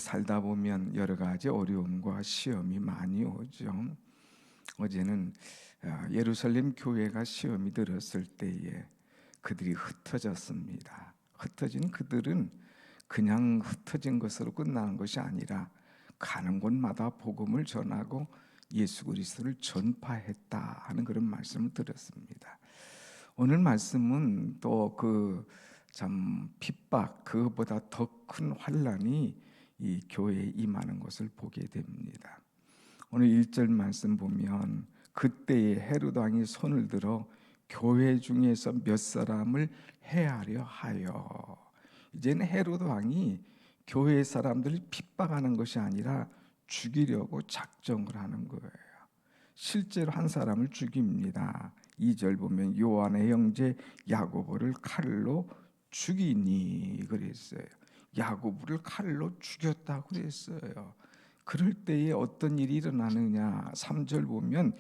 살다 보면 여러 가지 어려움과 시험이 많이 오죠. 어제는 예루살렘 교회가 시험이 들었을 때에 그들이 흩어졌습니다. 흩어진 그들은 그냥 흩어진 것으로 끝나는 것이 아니라 가는 곳마다 복음을 전하고 예수 그리스도를 전파했다 하는 그런 말씀을 들었습니다. 오늘 말씀은 또 그 참 핍박, 그것보다 더 큰 환난이 이 교회에 임하는 것을 보게 됩니다. 오늘 1절 말씀 보면 그때에 헤롯 왕이 손을 들어 교회 중에서 몇 사람을 해하려 하여. 이제는 헤롯 왕이 교회 사람들을 핍박하는 것이 아니라 죽이려고 작정을 하는 거예요. 실제로 한 사람을 죽입니다. 2절 보면 요한의 형제 야고보를 칼로 죽이니 그랬어요. 야고보를 칼로 죽였다고 그랬어요. 그럴 때에 어떤 일이 일어나느냐, 3절 보면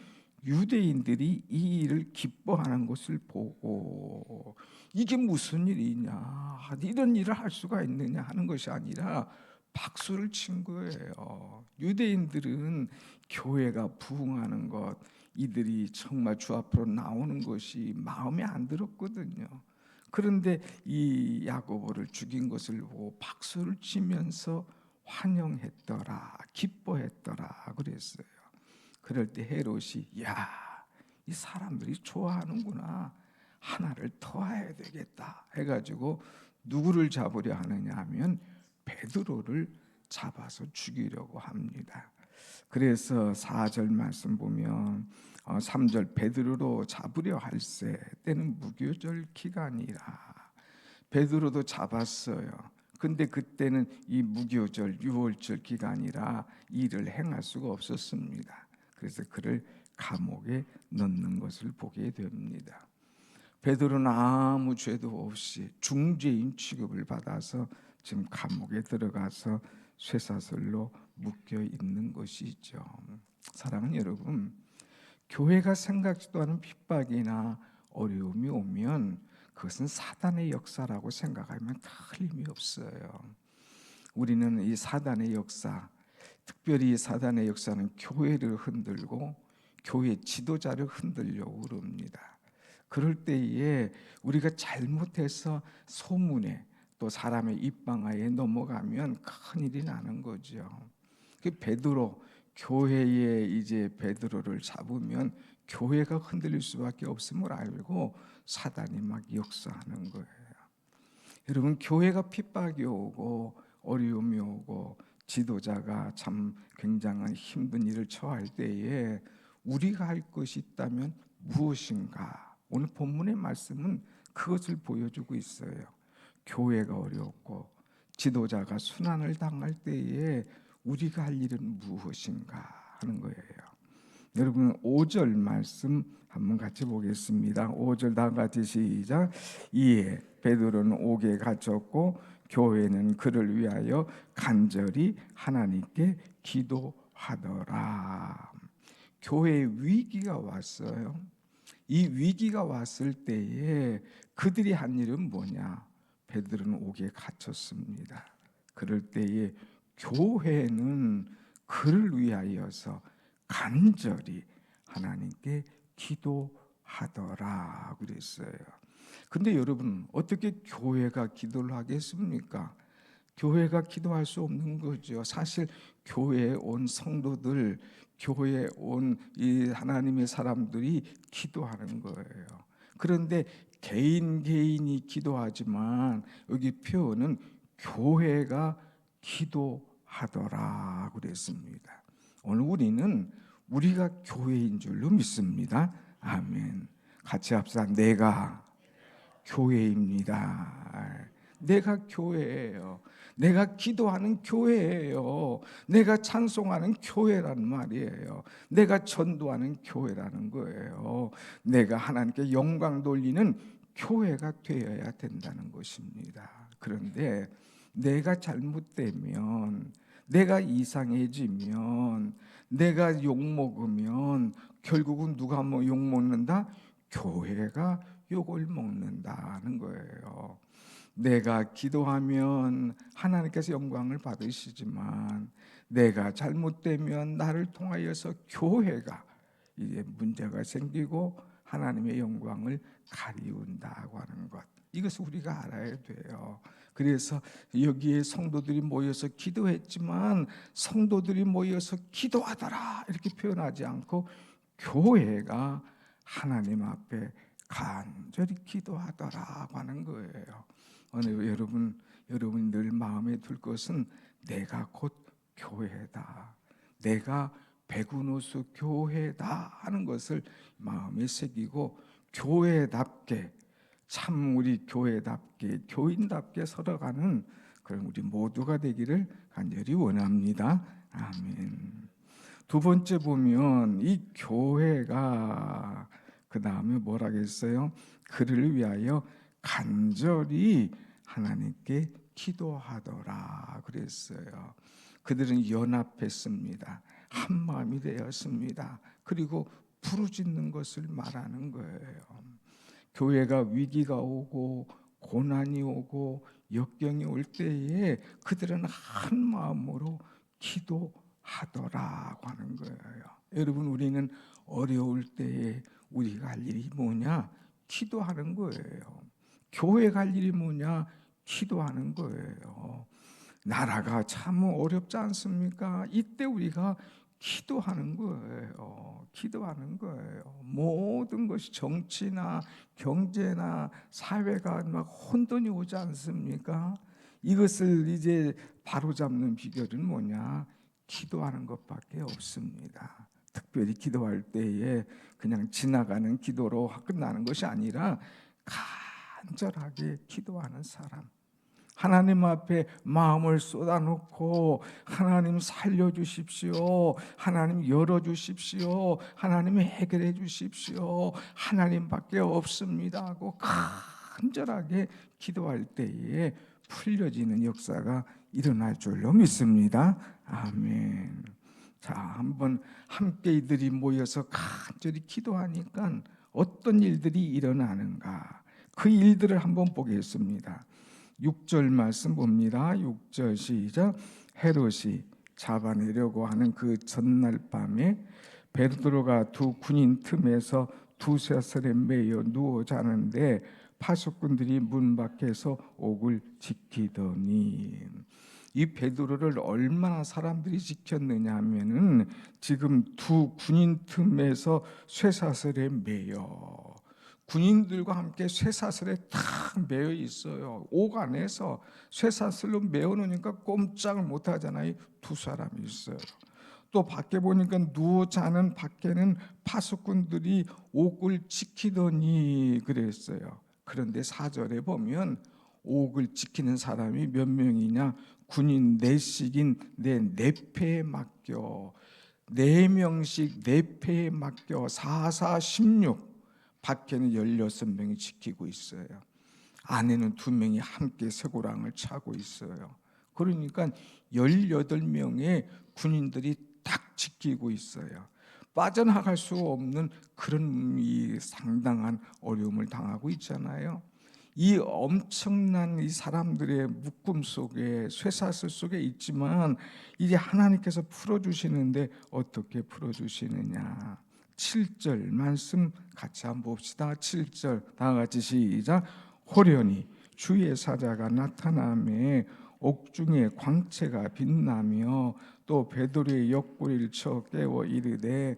유대인들이 이 일을 기뻐하는 것을 보고 이게 무슨 일이냐, 이런 일을 할 수가 있느냐 하는 것이 아니라 박수를 친 거예요. 유대인들은 교회가 부흥하는 것, 이들이 정말 주 앞으로 나오는 것이 마음에 안 들었거든요. 그런데 이 야고보를 죽인 것을 보고 박수를 치면서 환영했더라, 기뻐했더라 그랬어요. 그럴 때 헤롯이 이 사람들이 좋아하는구나, 하나를 더해야 되겠다 해가지고 누구를 잡으려 하느냐 하면 베드로를 잡아서 죽이려고 합니다. 그래서 4절 말씀 보면 3절 베드로로 잡으려 할세 때는 무교절 기간이라. 베드로도 잡았어요. 근데 그때는 이 무교절 유월절 기간이라 일을 행할 수가 없었습니다. 그래서 그를 감옥에 넣는 것을 보게 됩니다. 베드로는 아무 죄도 없이 중죄인 취급을 받아서 지금 감옥에 들어가서 쇠사슬로 묶여 있는 것이죠. 사랑하는 여러분, 교회가 생각지도 않은 핍박이나 어려움이 오면 그것은 사단의 역사라고 생각하면 틀림이 없어요. 우리는 이 사단의 역사, 특별히 사단의 역사는 교회를 흔들고 교회 지도자를 흔들려고 그럽니다. 그럴 때에 우리가 잘못해서 소문에 또 사람의 입방아에 넘어가면 큰일이 나는 거죠. 그 베드로, 교회에 이제 베드로를 잡으면 교회가 흔들릴 수밖에 없음을 알고 사단이 막 역사하는 거예요. 여러분, 교회가 핍박이 오고 어려움이 오고 지도자가 참 굉장한 힘든 일을 처할 때에 우리가 할 것이 있다면 무엇인가? 오늘 본문의 말씀은 그것을 보여주고 있어요. 교회가 어렵고 지도자가 순환을 당할 때에 우리가 할 일은 무엇인가 하는 거예요. 여러분 5절 말씀 한번 같이 보겠습니다. 5절 다 같이 시작. 이에 베드로는 옥에 갇혔고 교회는 그를 위하여 간절히 하나님께 기도하더라. 교회에 위기가 왔어요. 이 위기가 왔을 때에 그들이 한 일은 뭐냐? 베드로는 옥에 갇혔습니다. 그럴 때에 교회는 그를 위하여서 간절히 하나님께 기도하더라 그랬어요. 근데 여러분, 어떻게 교회가 기도를 하겠습니까? 교회가 기도할 수 없는 거죠. 사실 교회에 온 성도들, 교회에 온 이 하나님의 사람들이 기도하는 거예요. 그런데 개인이 기도하지만 여기 표현은 교회가 기도하더라 그랬습니다. 오늘 우리가 교회인 줄로 믿습니다. 아멘. 같이 합시다. 내가 교회입니다. 내가 교회예요. 내가 기도하는 교회예요. 내가 찬송하는 교회란 말이에요. 내가 전도하는 교회라는 거예요. 내가 하나님께 영광 돌리는 교회가 되어야 된다는 것입니다. 그런데 내가 잘못되면, 내가 이상해지면, 내가 욕먹으면 결국은 누가 욕먹는다? 교회가 욕을 먹는다는 거예요. 내가 기도하면 하나님께서 영광을 받으시지만 내가 잘못되면 나를 통하여서 교회가 이제 문제가 생기고 하나님의 영광을 가리운다고 하는 것, 이것을 우리가 알아야 돼요. 그래서 여기에 성도들이 모여서 기도했지만 성도들이 모여서 기도하더라 이렇게 표현하지 않고 교회가 하나님 앞에 간절히 기도하더라고 하는 거예요. 여러분 늘 마음에 둘 것은 내가 곧 교회다, 내가 백운호수 교회다 하는 것을 마음에 새기고 교회답게, 참 우리 교회답게 교인답게 살아가는 그런 우리 모두가 되기를 간절히 원합니다. 아멘. 두 번째 보면 이 교회가 그 다음에 뭐라겠어요? 그를 위하여 간절히 하나님께 기도하더라 그랬어요. 그들은 연합했습니다. 한 마음이 되었습니다. 그리고 부르짖는 것을 말하는 거예요. 교회가 위기가 오고 고난이 오고 역경이 올 때에 그들은 한 마음으로 기도하더라고 하는 거예요. 여러분, 우리는 어려울 때에 우리가 할 일이 뭐냐? 기도하는 거예요. 교회가 할 일이 뭐냐? 기도하는 거예요. 나라가 참 어렵지 않습니까? 이때 우리가 기도하는 거예요. 기도하는 거예요. 모든 것이 정치나 경제나 사회가 막 혼돈이 오지 않습니까? 이것을 이제 바로잡는 비결은 뭐냐? 기도하는 것밖에 없습니다. 특별히 기도할 때에 그냥 지나가는 기도로 끝나는 것이 아니라 간절하게 기도하는 사람, 하나님 앞에 마음을 쏟아놓고 하나님 살려주십시오, 하나님 열어주십시오, 하나님 해결해 주십시오, 하나님밖에 없습니다 하고 간절하게 기도할 때에 풀려지는 역사가 일어날 줄로 믿습니다. 아멘. 자, 한번 함께 이들이 모여서 간절히 기도하니까 어떤 일들이 일어나는가, 그 일들을 한번 보겠습니다. 6절 말씀 봅니다. 6절 시작. 헤롯이 잡아내려고 하는 그 전날 밤에 베드로가 두 군인 틈에서 두사슬에 매여 누워 자는데 파수꾼들이 문 밖에서 옥을 지키더니, 이 베드로를 얼마나 사람들이 지켰느냐 하면은 지금 두 군인 틈에서 쇠사슬에 매여, 군인들과 함께 쇠사슬에 탁 매여 있어요. 옥 안에서 쇠사슬로 매어 놓으니까 꼼짝을 못 하잖아요. 두 사람이 있어요. 또 밖에 보니까 누워 자는 밖에는 파수꾼들이 옥을 지키더니 그랬어요. 그런데 4절에 보면 옥을 지키는 사람이 몇 명이냐? 군인 넷씩인 네 패에 맡겨, 4명씩 4패에 맡겨 4,4,16, 밖에는 16명이 지키고 있어요. 안에는 2명이 함께 쇠고랑을 차고 있어요. 그러니까 18명의 군인들이 딱 지키고 있어요. 빠져나갈 수 없는 그런 이 상당한 어려움을 당하고 있잖아요. 이 엄청난 이 사람들의 묶음 속에, 쇠사슬 속에 있지만 이제 하나님께서 풀어주시는데 어떻게 풀어주시느냐? 7절 말씀 같이 한번 봅시다. 7절 다 같이 시작. 호련히 주의 사자가 나타나매 옥중에 광채가 빛나며 또 베드로의 옆구리를 쳐 깨워 이르되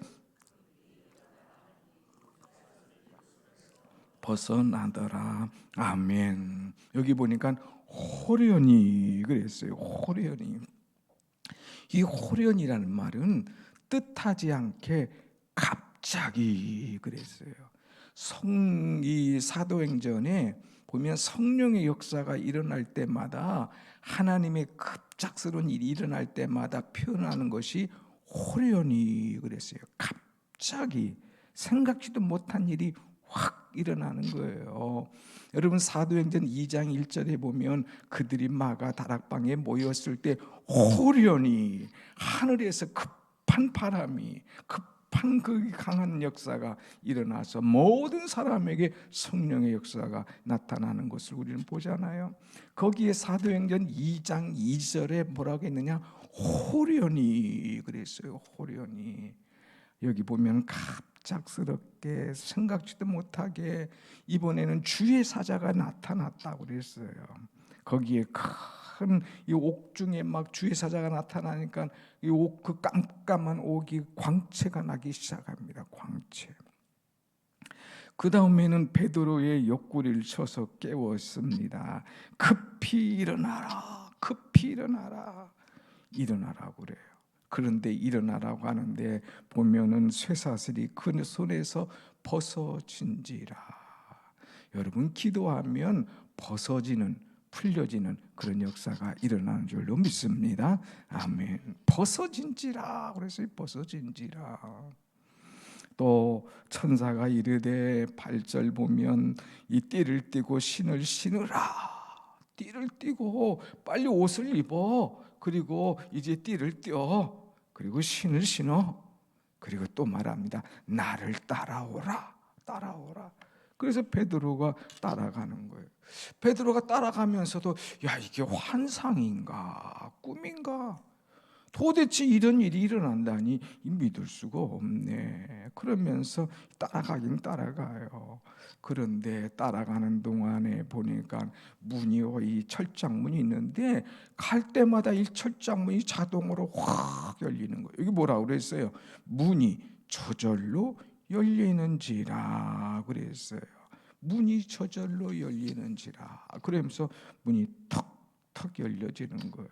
벗어나더라. 아멘. 여기 보니까 호련히 그랬어요. 호련히. 이 호련이라는 말은 뜻하지 않게 갑자기 그랬어요. 이 사도행전에 보면 성령의 역사가 일어날 때마다, 하나님의 급작스러운 일이 일어날 때마다 표현하는 것이 호련히 그랬어요. 갑자기 생각지도 못한 일이 확 일어나는 거예요. 여러분, 사도행전 2장 1절에 보면 그들이 마가 다락방에 모였을 때 호련히 하늘에서 급한 바람이, 급한 그 강한 역사가 일어나서 모든 사람에게 성령의 역사가 나타나는 것을 우리는 보잖아요. 거기에 사도행전 2장 2절에 뭐라고 했느냐? 호련히 그랬어요. 호련히. 여기 보면 갑작스럽게 생각지도 못하게 이번에는 주의 사자가 나타났다고 그랬어요. 거기에 큰 이 옥중에 막 주의 사자가 나타나니까 이 옥, 그 깜깜한 옥이 광채가 나기 시작합니다. 광채. 그 다음에는 베드로의 옆구리를 쳐서 깨웠습니다. 급히 일어나라, 급히 일어나라, 일어나라고 그래요. 그런데 일어나라고 하는데 보면은 쇠사슬이 그 손에서 벗어진지라. 여러분, 기도하면 벗어지는, 풀려지는 그런 역사가 일어나는 줄로 믿습니다. 아멘. 벗어진지라 그래서 벗어진지라. 또 천사가 이르되 8절 보면 이 띠를 띠고 신을 신으라. 띠를 띠고 빨리 옷을 입어. 그리고 이제 띠를 띄어. 그리고 신을 신어. 그리고 또 말합니다. 나를 따라오라. 따라오라. 그래서 베드로가 따라가는 거예요. 베드로가 따라가면서도 야, 이게 환상인가 꿈인가? 도대체 이런 일이 일어난다니 믿을 수가 없네. 그러면서 따라가긴 따라가요. 그런데 따라가는 동안에 보니까 문이, 이 철장문이 있는데 갈 때마다 이 철장문이 자동으로 확 열리는 거예요. 여기 뭐라고 그랬어요? 문이 저절로 열리는지라 그랬어요. 문이 저절로 열리는지라. 그러면서 문이 턱턱 열려지는 거예요.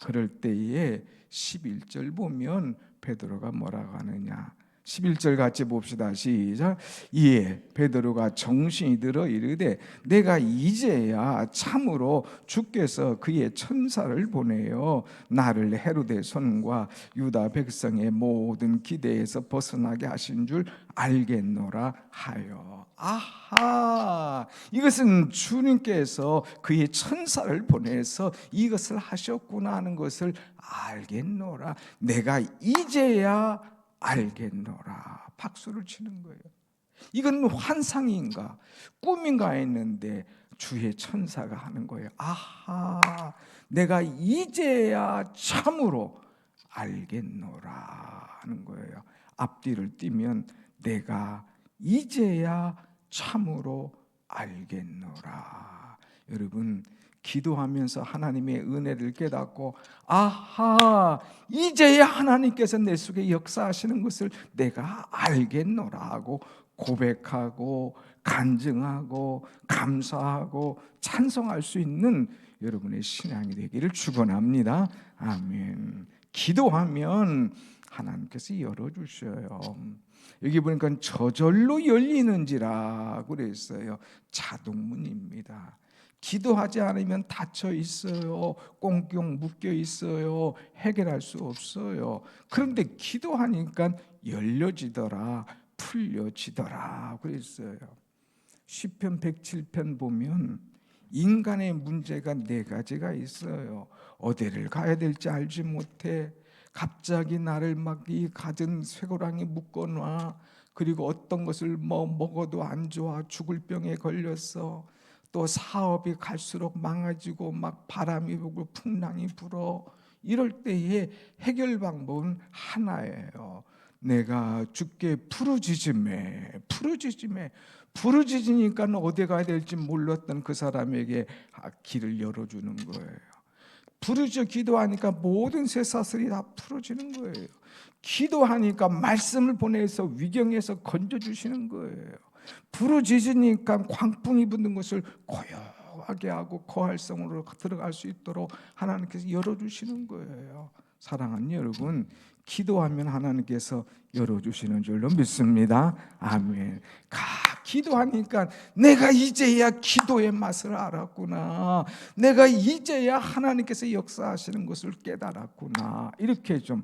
그럴 때에 11절 보면 베드로가 뭐라고 하느냐? 11절 같이 봅시다. 시작. 이에 베드로가 정신이 들어 이르되 내가 이제야 참으로 주께서 그의 천사를 보내어 나를 헤로데 손과 유다 백성의 모든 기대에서 벗어나게 하신 줄 알겠노라 하여. 아하, 이것은 주님께서 그의 천사를 보내서 이것을 하셨구나 하는 것을 알겠노라. 내가 이제야 알겠노라. 박수를 치는 거예요. 이건 환상인가 꿈인가 했는데 주의 천사가 하는 거예요. 아하, 내가 이제야 참으로 알겠노라 하는 거예요. 앞뒤를 띄면 내가 이제야 참으로 알겠노라. 여러분, 기도하면서 하나님의 은혜를 깨닫고 아하, 이제야 하나님께서 내 속에 역사하시는 것을 내가 알겠노라 하고 고백하고 간증하고 감사하고 찬송할 수 있는 여러분의 신앙이 되기를 축원합니다. 아멘. 기도하면 하나님께서 열어주셔요. 여기 보니까 저절로 열리는지라 그랬어요. 자동문입니다. 기도하지 않으면 닫혀 있어요. 꽁꽁 묶여 있어요. 해결할 수 없어요. 그런데 기도하니까 열려지더라, 풀려지더라 그랬어요. 시편 107편 보면 인간의 문제가 4가지가 있어요. 어디를 가야 될지 알지 못해. 갑자기 나를 막 이 가진 쇠고랑이 묶어놔. 그리고 어떤 것을 먹어도 안 좋아. 죽을 병에 걸렸어. 또 사업이 갈수록 망가지고 막 바람이 불고 풍랑이 불어. 이럴 때에 해결 방법은 하나예요. 내가 주께 부르짖음에 부르짖으니까 어디 가야 될지 몰랐던 그 사람에게 길을 열어주는 거예요. 부르짖어 기도하니까 모든 쇠사슬이 다 풀어지는 거예요. 기도하니까 말씀을 보내서 위경에서 건져주시는 거예요. 부르짖으니까 광풍이 부는 것을 고요하게 하고 거할성으로 들어갈 수 있도록 하나님께서 열어주시는 거예요. 사랑하는 여러분, 기도하면 하나님께서 열어주시는 줄로 믿습니다. 아멘. 기도하니까 내가 이제야 기도의 맛을 알았구나. 내가 이제야 하나님께서 역사하시는 것을 깨달았구나. 이렇게 좀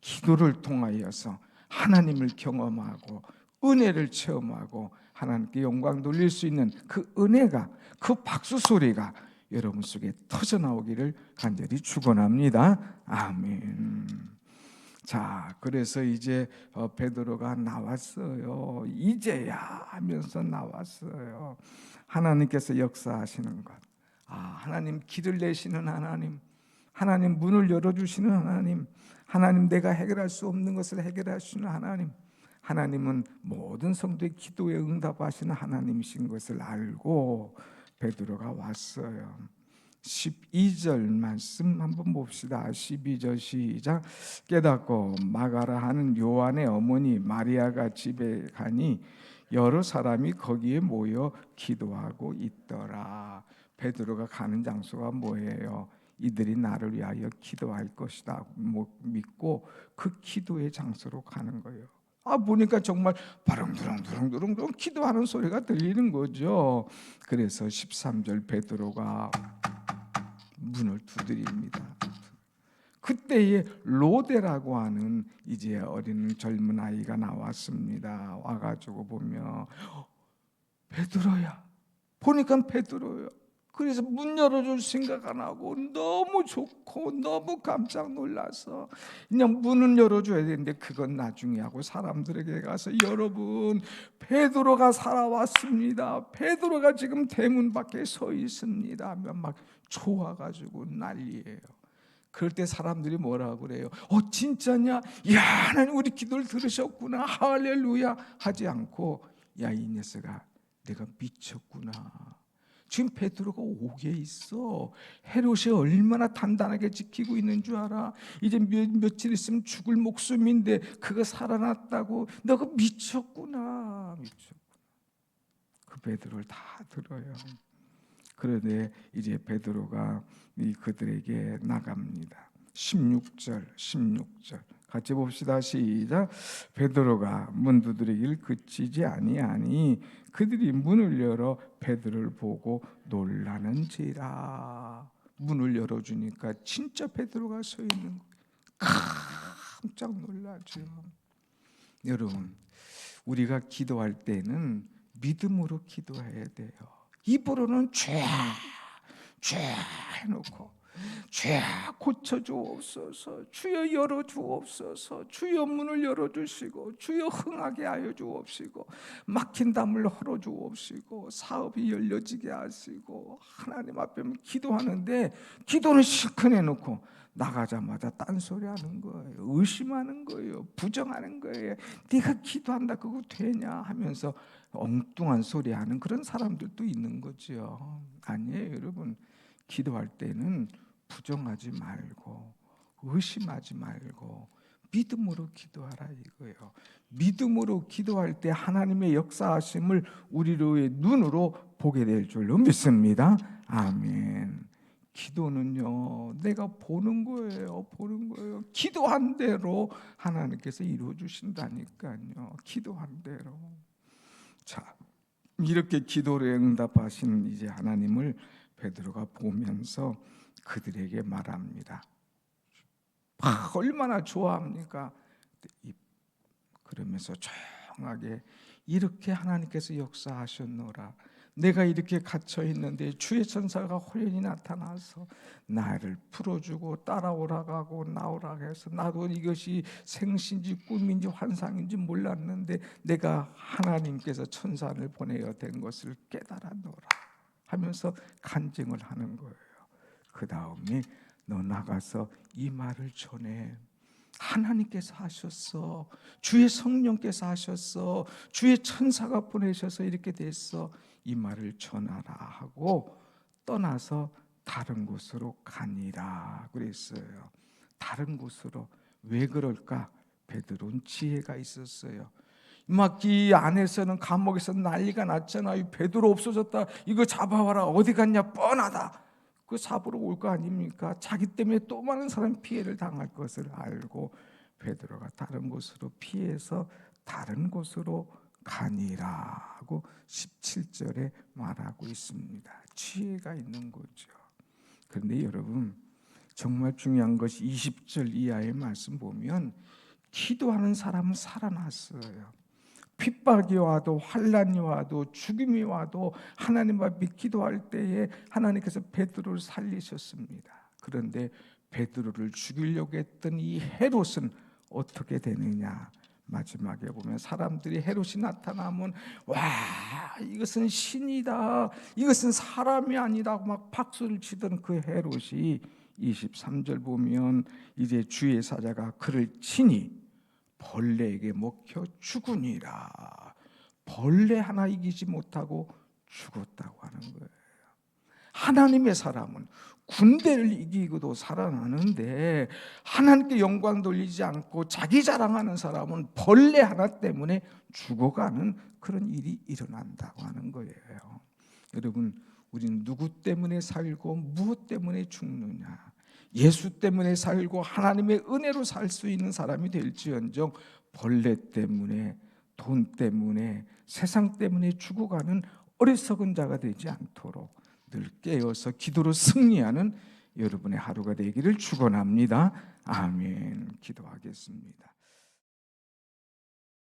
기도를 통하여서 하나님을 경험하고 은혜를 체험하고 하나님께 영광 돌릴 수 있는 그 은혜가, 그 박수 소리가 여러분 속에 터져나오기를 간절히 축원합니다. 아멘. 자, 그래서 이제 베드로가 나왔어요. 이제야 하면서 나왔어요. 하나님께서 역사하시는 것. 하나님 길을 내시는 하나님, 하나님 문을 열어주시는 하나님, 하나님 내가 해결할 수 없는 것을 해결하시는 하나님, 하나님은 모든 성도의 기도에 응답하시는 하나님이신 것을 알고 베드로가 왔어요. 12절 말씀 한번 봅시다. 12절 시작. 깨닫고 마가라 하는 요한의 어머니 마리아가 집에 가니 여러 사람이 거기에 모여 기도하고 있더라. 베드로가 가는 장소가 뭐예요? 이들이 나를 위하여 기도할 것이다 믿고 그 기도의 장소로 가는 거예요. 보니까 정말 바릉두렁두렁두렁 기도하는 소리가 들리는 거죠. 그래서 13절 베드로가 문을 두드립니다. 그때에 로데라고 하는 이제 어린 젊은 아이가 나왔습니다. 와가지고 보면 베드로야. 보니까 베드로야. 그래서 문 열어줄 생각 안 하고 너무 좋고 너무 깜짝 놀라서 그냥 문은 열어줘야 되는데 그건 나중에 하고 사람들에게 가서 여러분 베드로가 살아왔습니다. 베드로가 지금 대문 밖에 서 있습니다 하면 막 좋아가지고 난리예요. 그럴 때 사람들이 뭐라고 그래요? 진짜냐? 야, 하나님 우리 기도를 들으셨구나. 할렐루야 하지 않고 야, 이 녀석아 내가 미쳤구나. 지금 베드로가 옥에 있어. 헤롯이 얼마나 단단하게 지키고 있는 줄 알아? 이제 며칠 있으면 죽을 목숨인데 그거 살아났다고. 너가 미쳤구나. 그 베드로를 다 들어요. 그런데 이제 베드로가 그들에게 나갑니다. 16절 같이 봅시다. 시작. 베드로가 문 두드리기를 그치지 아니하니 그들이 문을 열어 베드로를 보고 놀라는지라. 문을 열어주니까 진짜 베드로가 서 있는 거예요. 깜짝 놀라죠. 여러분, 우리가 기도할 때는 믿음으로 기도해야 돼요. 입으로는 죄 해놓고 죄야 고쳐주옵소서, 주여 열어주옵소서, 주여 문을 열어주시고 주여 흥하게 하여 주옵시고 막힌 담을 헐어주옵시고 사업이 열려지게 하시고 하나님 앞에 기도하는데 기도는 실컷 해놓고 나가자마자 딴소리 하는 거예요. 의심하는 거예요. 부정하는 거예요. 네가 기도한다 그거 되냐 하면서 엉뚱한 소리 하는 그런 사람들도 있는 거죠. 아니에요, 여러분. 기도할 때는 부정하지 말고 의심하지 말고 믿음으로 기도하라 이거예요. 믿음으로 기도할 때 하나님의 역사하심을 우리의 눈으로 보게 될 줄로 믿습니다. 아멘. 기도는요, 내가 보는 거예요. 기도한 대로 하나님께서 이루어 주신다니까요. 기도한 대로. 자, 이렇게 기도를 응답하시는 이제 하나님을 베드로가 보면서 그들에게 말합니다. 얼마나 좋아합니까? 그러면서 조용하게 이렇게 하나님께서 역사하셨노라. 내가 이렇게 갇혀 있는데 주의 천사가 호련히 나타나서 나를 풀어주고 따라오라고 하고 나오라고 해서 나도 이것이 생신지 꿈인지 환상인지 몰랐는데 내가 하나님께서 천사를 보내어 된 것을 깨달았노라 하면서 간증을 하는 거예요. 그 다음에 너 나가서 이 말을 전해. 하나님께서 하셨어. 주의 성령께서 하셨어. 주의 천사가 보내셔서 이렇게 됐어. 이 말을 전하라 하고 떠나서 다른 곳으로 가니라 그랬어요. 다른 곳으로. 왜 그럴까? 베드로는 지혜가 있었어요. 막 이 안에서는 감옥에서 난리가 났잖아요. 베드로 없어졌다. 이거 잡아와라. 어디 갔냐? 뻔하다. 그 잡으러 올 거 아닙니까? 자기 때문에 또 많은 사람이 피해를 당할 것을 알고 베드로가 다른 곳으로 피해서 다른 곳으로 가니라 하고 17절에 말하고 있습니다. 지혜가 있는 거죠. 그런데 여러분 정말 중요한 것이 20절 이하의 말씀 보면 기도하는 사람은 살아났어요. 핍박이 와도 환난이 와도 죽음이 와도 하나님 앞에 기도할 때에 하나님께서 베드로를 살리셨습니다. 그런데 베드로를 죽이려고 했던 이 헤롯은 어떻게 되느냐? 마지막에 보면 사람들이 헤롯이 나타나면 와, 이것은 신이다, 이것은 사람이 아니다 막 박수를 치던 그 헤롯이 23절 보면 이제 주의 사자가 그를 치니 벌레에게 먹혀 죽으니라. 벌레 하나 이기지 못하고 죽었다고 하는 거예요. 하나님의 사람은 군대를 이기고도 살아나는데 하나님께 영광 돌리지 않고 자기 자랑하는 사람은 벌레 하나 때문에 죽어가는 그런 일이 일어난다고 하는 거예요. 여러분, 우리는 누구 때문에 살고 무엇 때문에 죽느냐? 예수 때문에 살고 하나님의 은혜로 살 수 있는 사람이 될지언정 벌레 때문에, 돈 때문에, 세상 때문에 죽어가는 어리석은 자가 되지 않도록 늘 깨어서 기도로 승리하는 여러분의 하루가 되기를 축원합니다. 아멘. 기도하겠습니다.